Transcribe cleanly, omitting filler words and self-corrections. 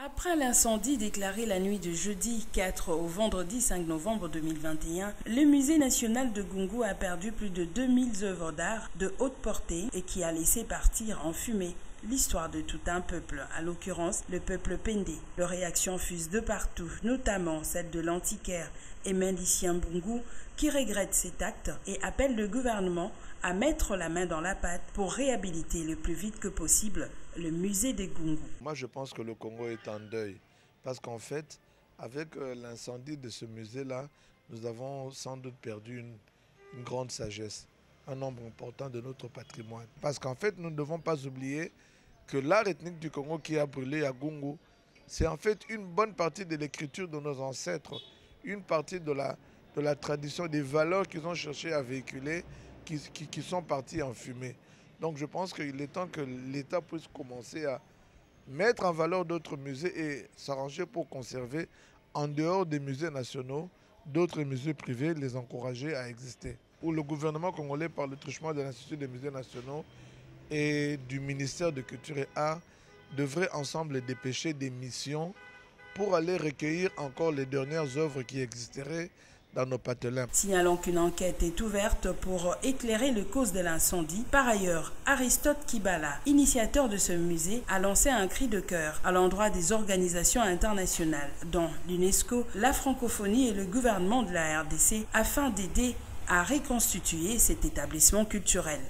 Après l'incendie déclaré la nuit de jeudi 4 au vendredi 5 novembre 2021, le musée national de Gungu a perdu plus de 2000 œuvres d'art de haute portée et qui a laissé partir en fumée l'histoire de tout un peuple, à l'occurrence le peuple Pendé. Leurs réactions fusent de partout, notamment celle de l'antiquaire Lucien Bungu qui regrette cet acte et appelle le gouvernement à mettre la main dans la pâte pour réhabiliter le plus vite que possible le musée des Gungu. Moi je pense que le Congo est en deuil parce qu'en fait avec l'incendie de ce musée-là, nous avons sans doute perdu une grande sagesse, un nombre important de notre patrimoine. Parce qu'en fait nous ne devons pas oublier que l'art ethnique du Congo qui a brûlé à Gungu, c'est en fait une bonne partie de l'écriture de nos ancêtres, une partie de la tradition, des valeurs qu'ils ont cherché à véhiculer, qui sont parties en fumée. Donc je pense qu'il est temps que l'État puisse commencer à mettre en valeur d'autres musées et s'arranger pour conserver en dehors des musées nationaux, d'autres musées privés, les encourager à exister. Où le gouvernement congolais, par le truchement de l'Institut des musées nationaux et du ministère de Culture et Arts, devrait ensemble dépêcher des missions pour aller recueillir encore les dernières œuvres qui existeraient dans nos patelins. Signalons qu'une enquête est ouverte pour éclairer les causes de l'incendie. Par ailleurs, Aristote Kibala, initiateur de ce musée, a lancé un cri de cœur à l'endroit des organisations internationales, dont l'UNESCO, la francophonie et le gouvernement de la RDC, afin d'aider à reconstituer cet établissement culturel.